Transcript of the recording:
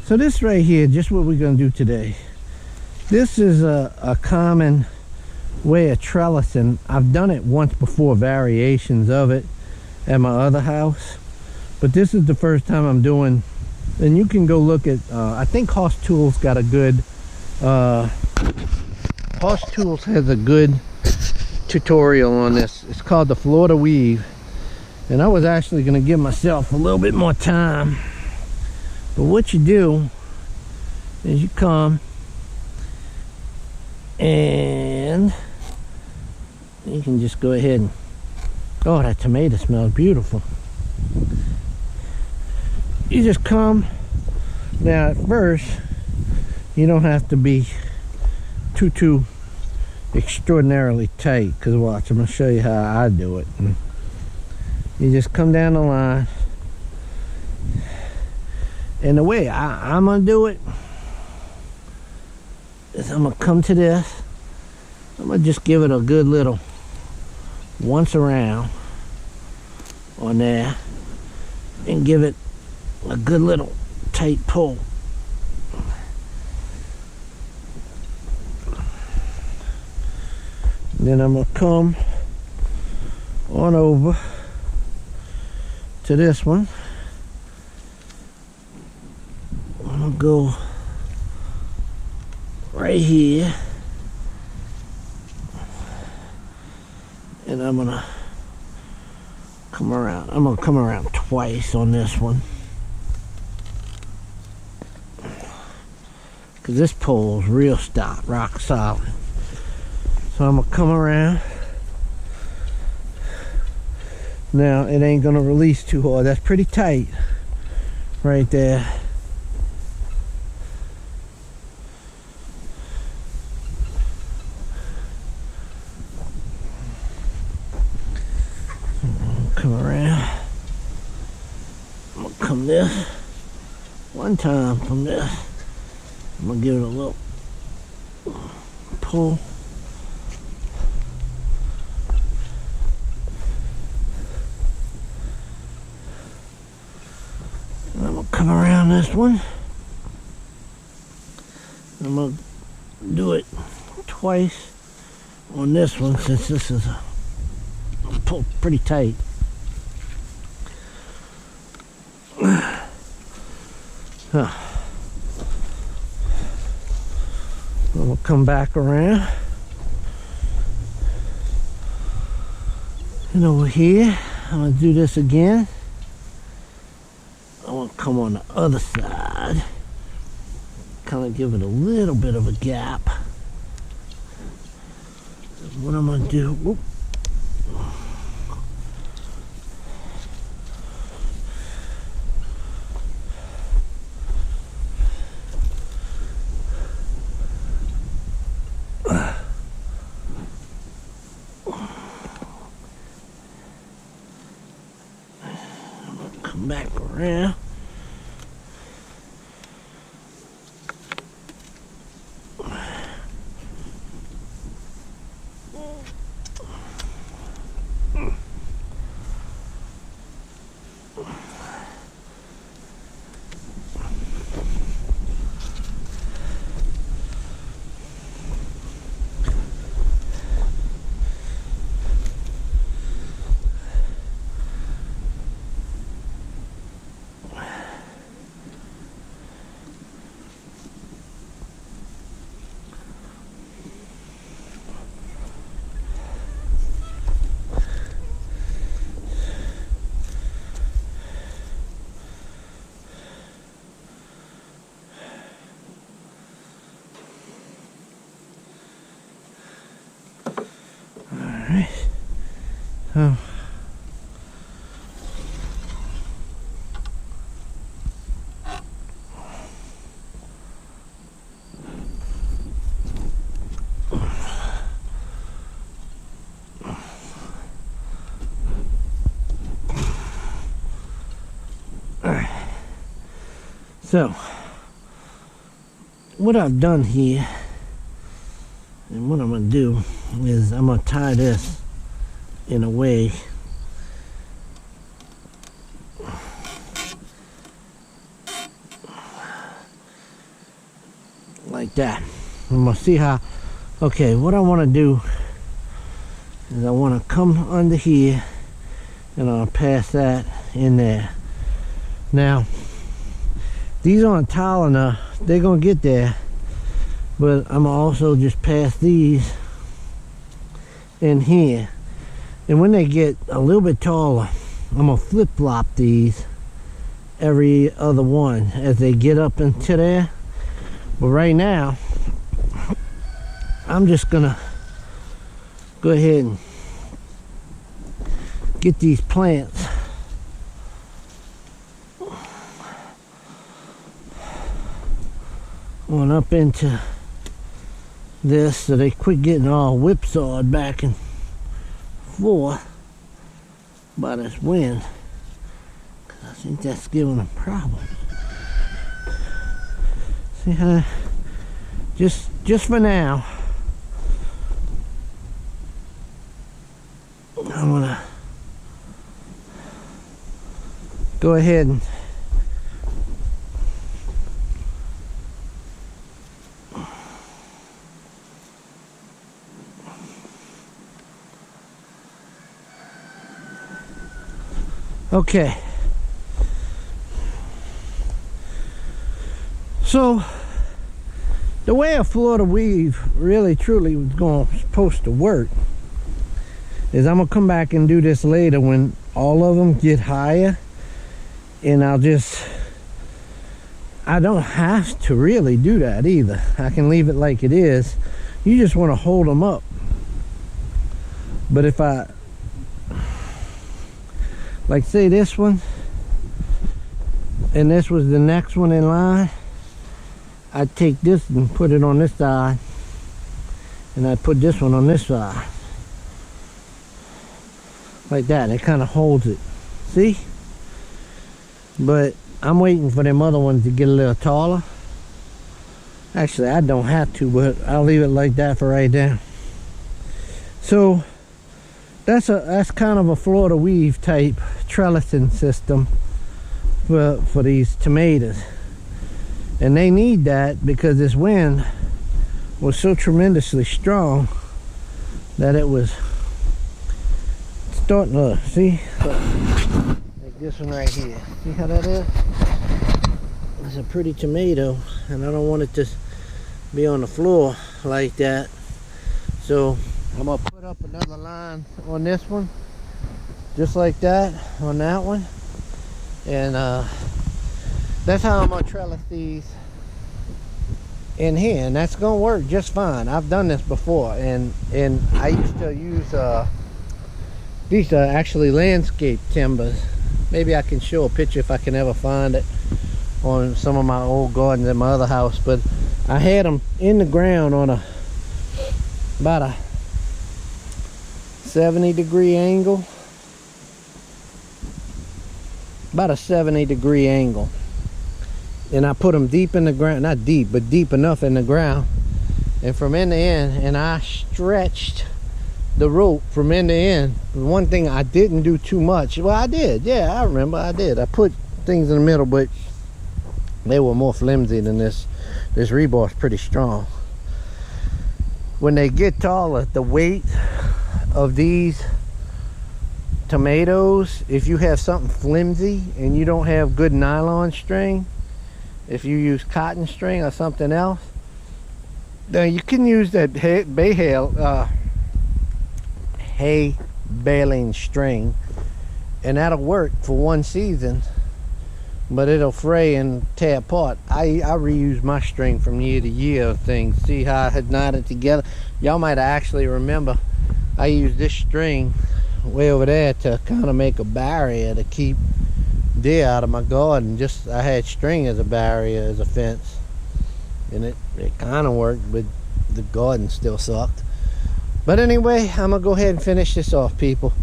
So this right here, just what we're going to do today. This is a common way of trellising. I've done it once before, variations of it at my other house. But this is the first time I'm doing, and you can go look at, I think Hoss Tools got a good, Hoss Tools has a good tutorial on this. It's called the Florida Weave. And I was actually going to give myself a little bit more time. But what you do is you come and you can just go ahead and, oh, that tomato smells beautiful. You just come. Now at first, you don't have to be too extraordinarily tight, because watch, I'm going to show you how I do it. And you just come down the line. And the way I'm going to do it is I'm going to come to this. I'm going to just give it a good little once around on there and give it a good little tight pull. Then I'm going to come on over to this one. I'm going to go right here. And I'm going to come around. I'm going to come around twice on this one. Because this pole's real stout, rock solid. So I'm going to come around. Now, it ain't going to release too hard. That's pretty tight right there. Come around. I'm going to come this one time from this. I'm going to give it a little pull. I'm going to come around this one. I'm going to do it twice on this one, since this is pulled pretty tight. I'm going to come back around. And over here, I'm going to do this again. I want to come on the other side, kind of give it a little bit of a gap. What I'm going to do, whoop. Come back around. Oh. Alright. So, what I've done here, and what I'm going to do, is I'm going to tie this in a way like that. I'm gonna see how. Okay, what I want to do is I want to come under here and I'll pass that in there. Now these aren't tall enough, they're gonna get there, but I'm gonna also just pass these in here, and when they get a little bit taller, I'm gonna flip-flop these every other one as they get up into there. But right now I'm just gonna go ahead and get these plants on up into this so they quit getting all whipsawed back and forth by this wind, because I think that's giving them problems. See how, just for now, I'm gonna go ahead and okay. So the way a Florida weave really truly was supposed to work is I'm gonna come back and do this later when all of them get higher, and I don't have to really do that either. I can leave it like it is. You just want to hold them up. But if I, like say this one, and this was the next one in line, I'd take this and put it on this side, and I'd put this one on this side. Like that, it kind of holds it. See? But I'm waiting for them other ones to get a little taller. Actually, I don't have to, but I'll leave it like that for right now. So that's kind of a Florida weave type trellising system for these tomatoes. And they need that because this wind was so tremendously strong that it was starting to, see, like this one right here. See how that is? It's a pretty tomato, and I don't want it to be on the floor like that. So I'm gonna put up another line on this one, just like that on that one, and that's how I'm gonna trellis these in here, and that's gonna work just fine. I've done this before, and I used to use these are actually landscape timbers. Maybe I can show a picture if I can ever find it on some of my old gardens at my other house. But I had them in the ground on about a 70-degree angle. About a 70-degree angle. And I put them deep in the ground, not deep, but deep enough in the ground. And from end to end, and I stretched the rope from end to end. One thing I didn't do too much. Well, I did. Yeah, I remember I did. I put things in the middle, but they were more flimsy than this. This rebar is pretty strong. When they get taller, the weight of these tomatoes, if you have something flimsy and you don't have good nylon string, if you use cotton string or something else, then you can use that hay baling string, and that'll work for one season, but it'll fray and tear apart. I reuse my string from year to year of things. See how I had knotted together? Y'all might actually remember I used this string way over there to kind of make a barrier to keep deer out of my garden. Just I had string as a barrier, as a fence, and it kind of worked, but the garden still sucked. But anyway, I'm gonna go ahead and finish this off, people.